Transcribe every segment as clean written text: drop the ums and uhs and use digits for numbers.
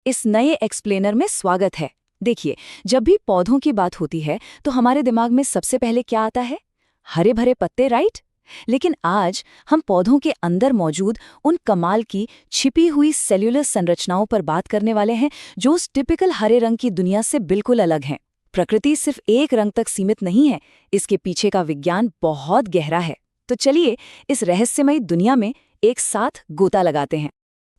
इस नए एक्सप्लेनर में स्वागत है। देखिए, जब भी पौधों की बात होती है तो हमारे दिमाग में सबसे पहले क्या आता है? हरे भरे पत्ते, राइट? लेकिन आज हम पौधों के अंदर मौजूद उन कमाल की छिपी हुई सेल्यूलर संरचनाओं पर बात करने वाले हैं जो उस टिपिकल हरे रंग की दुनिया से बिल्कुल अलग हैं। प्रकृति सिर्फ एक रंग तक सीमित नहीं है, इसके पीछे का विज्ञान बहुत गहरा है। तो चलिए इस रहस्यमयी दुनिया में एक साथ गोता लगाते हैं।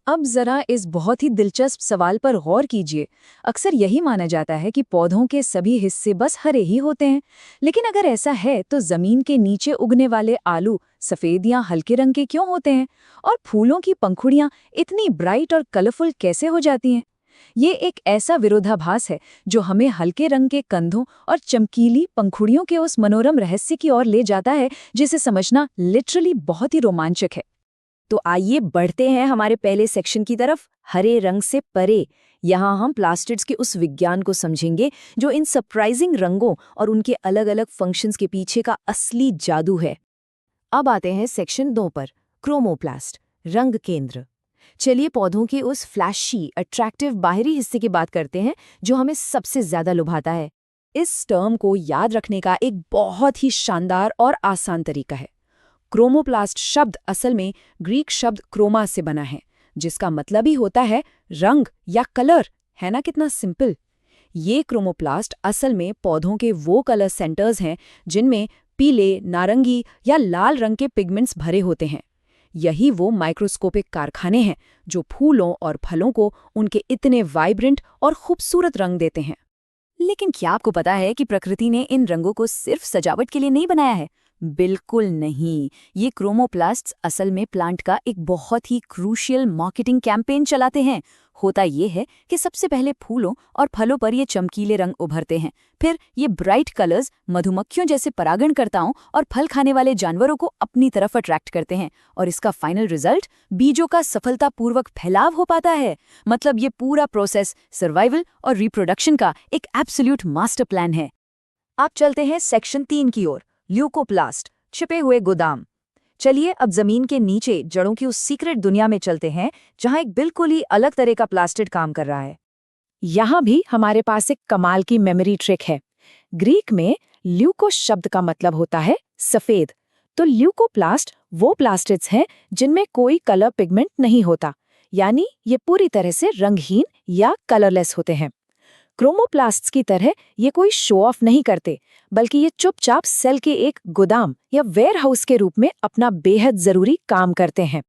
अब जरा इस बहुत ही दिलचस्प सवाल पर गौर कीजिए। अक्सर यही माना जाता है कि पौधों के सभी हिस्से बस हरे ही होते हैं, लेकिन अगर ऐसा है तो जमीन के नीचे उगने वाले आलू सफेद या हल्के रंग के क्यों होते हैं? और फूलों की पंखुड़ियां इतनी ब्राइट और कलरफुल कैसे हो जाती हैं? ये एक ऐसा विरोधाभास है जो हमें हल्के रंग के कंधों और चमकीली पंखुड़ियों के उस मनोरम रहस्य की ओर ले जाता है, जिसे समझना लिटरली बहुत ही रोमांचक है। तो आइए बढ़ते हैं हमारे पहले सेक्शन की तरफ, हरे रंग से परे। यहाँ हम प्लास्टिड्स के उस विज्ञान को समझेंगे जो इन सरप्राइजिंग रंगों और उनके अलग-अलग फंक्शंस के पीछे का असली जादू है। अब आते हैं सेक्शन 2 पर, क्रोमोप्लास्ट, रंग केंद्र। चलिए पौधों के उस फ्लैशी, अट्रैक्टिव बाहरी हिस्से की बात करते हैं जो हमें सबसे ज्यादा लुभाता है। इस टर्म को याद रखने का एक बहुत ही शानदार और आसान तरीका है। क्रोमोप्लास्ट शब्द असल में ग्रीक शब्द क्रोमा से बना है, जिसका मतलब ही होता है रंग या कलर। है ना, कितना सिंपल। ये क्रोमोप्लास्ट असल में पौधों के वो कलर सेंटर्स हैं जिनमें पीले, नारंगी या लाल रंग के पिगमेंट्स भरे होते हैं। यही वो माइक्रोस्कोपिक कारखाने हैं जो फूलों और फलों को उनके इतने वाइब्रेंट और खूबसूरत रंग देते हैं। लेकिन क्या आपको पता है कि प्रकृति ने इन रंगों को सिर्फ सजावट के लिए नहीं बनाया है? बिल्कुल नहीं। ये क्रोमोप्लास्ट्स असल में प्लांट का एक बहुत ही क्रूशियल मार्केटिंग कैंपेन चलाते हैं। होता ये है कि सबसे पहले फूलों और फलों पर ये चमकीले रंग उभरते हैं, फिर ये ब्राइट कलर्स मधुमक्खियों जैसे परागणकर्ताओं और फल खाने वाले जानवरों को अपनी तरफ अट्रैक्ट करते हैं, और इसका फाइनल रिजल्ट बीजों का सफलतापूर्वक फैलाव हो पाता है। मतलब ये पूरा प्रोसेस सर्वाइवल और रिप्रोडक्शन का एक एब्सोल्यूट मास्टर प्लान है। आप चलते हैं सेक्शन 3 की ओर, ल्यूकोप्लास्ट, छिपे हुए गोदाम। चलिए अब जमीन के नीचे जड़ों की उस सीक्रेट दुनिया में चलते हैं जहां एक बिल्कुल ही अलग तरह का प्लास्टिड काम कर रहा है। यहाँ भी हमारे पास एक कमाल की मेमोरी ट्रिक है। ग्रीक में ल्यूको शब्द का मतलब होता है सफेद, तो ल्यूकोप्लास्ट वो प्लास्टिड्स हैं जिनमें कोई कलर पिगमेंट नहीं होता, यानी ये पूरी तरह से रंगहीन या कलरलेस होते हैं। क्रोमोप्लास्ट्स की तरह ये कोई शो ऑफ नहीं करते, बल्कि ये चुपचाप सेल के एक गोदाम या वेयरहाउस के रूप में अपना बेहद जरूरी काम करते हैं।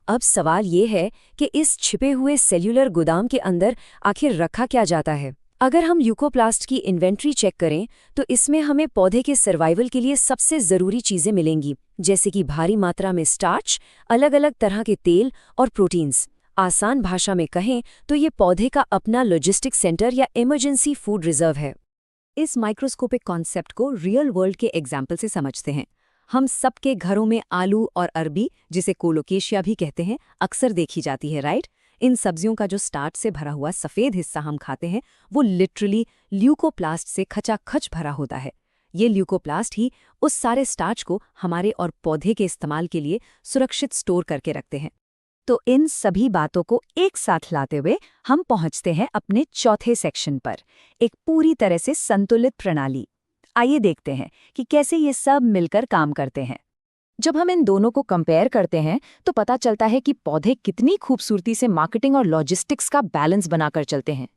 अब सवाल ये है कि इस छिपे हुए सेल्यूलर गोदाम के अंदर आखिर रखा क्या जाता है? अगर हम ल्यूकोप्लास्ट की इन्वेंट्री चेक करें तो इसमें हमें पौधे के सर्वाइवल के लिए सबसे जरूरी चीजें मिलेंगी, जैसे कि भारी मात्रा में स्टार्च, अलग अलग तरह के तेल और प्रोटीन्स। आसान भाषा में कहें तो ये पौधे का अपना लॉजिस्टिक सेंटर या इमरजेंसी फूड रिजर्व है। इस माइक्रोस्कोपिक कॉन्सेप्ट को रियल वर्ल्ड के एग्जाम्पल से समझते हैं। हम सबके घरों में आलू और अरबी, जिसे कोलोकेशिया भी कहते हैं, अक्सर देखी जाती है, राइट? इन सब्जियों का जो स्टार्च से भरा हुआ सफ़ेद हिस्सा हम खाते हैं वो लिटरली ल्यूकोप्लास्ट से खचाखच भरा होता है। ये ल्यूकोप्लास्ट ही उस सारे स्टार्च को हमारे और पौधे के इस्तेमाल के लिए सुरक्षित स्टोर करके रखते हैं। तो इन सभी बातों को एक साथ लाते हुए हम पहुंचते हैं अपने चौथे सेक्शन पर, एक पूरी तरह से संतुलित प्रणाली। आइए देखते हैं कि कैसे ये सब मिलकर काम करते हैं। जब हम इन दोनों को कंपेयर करते हैं तो पता चलता है कि पौधे कितनी खूबसूरती से मार्केटिंग और लॉजिस्टिक्स का बैलेंस बनाकर चलते हैं।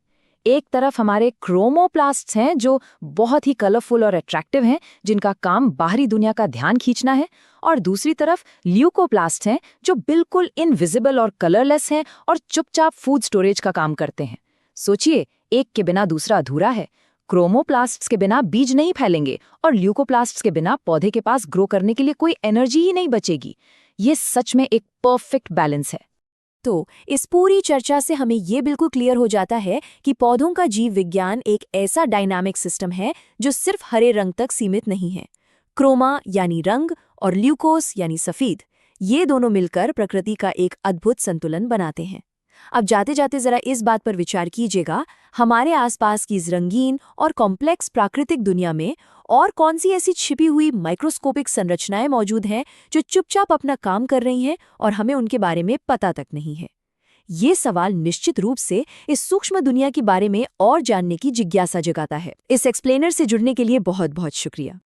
एक तरफ हमारे क्रोमोप्लास्ट्स हैं जो बहुत ही कलरफुल और अट्रैक्टिव हैं, जिनका काम बाहरी दुनिया का ध्यान खींचना है, और दूसरी तरफ ल्यूकोप्लास्ट हैं जो बिल्कुल इनविजिबल और कलरलेस हैं और चुपचाप फूड स्टोरेज का काम करते हैं। सोचिए, एक के बिना दूसरा अधूरा है। क्रोमोप्लास्ट्स के बिना बीज नहीं फैलेंगे और ल्यूकोप्लास्ट्स के बिना पौधे के पास ग्रो करने के लिए कोई एनर्जी ही नहीं बचेगी। ये सच में एक परफेक्ट बैलेंस है। तो इस पूरी चर्चा से हमें ये बिल्कुल क्लियर हो जाता है कि पौधों का जीव विज्ञान एक ऐसा डायनामिक सिस्टम है जो सिर्फ हरे रंग तक सीमित नहीं है। क्रोमा यानी रंग और ल्यूकोस यानी सफेद, ये दोनों मिलकर प्रकृति का एक अद्भुत संतुलन बनाते हैं। अब जाते जाते जरा इस बात पर विचार कीजिएगा, हमारे आसपास की इस रंगीन और कॉम्प्लेक्स प्राकृतिक दुनिया में और कौन सी ऐसी छिपी हुई माइक्रोस्कोपिक संरचनाएं मौजूद हैं जो चुपचाप अपना काम कर रही हैं और हमें उनके बारे में पता तक नहीं है। ये सवाल निश्चित रूप से इस सूक्ष्म दुनिया के बारे में और जानने की जिज्ञासा जगाता है। इस एक्सप्लेनर से जुड़ने के लिए बहुत बहुत शुक्रिया।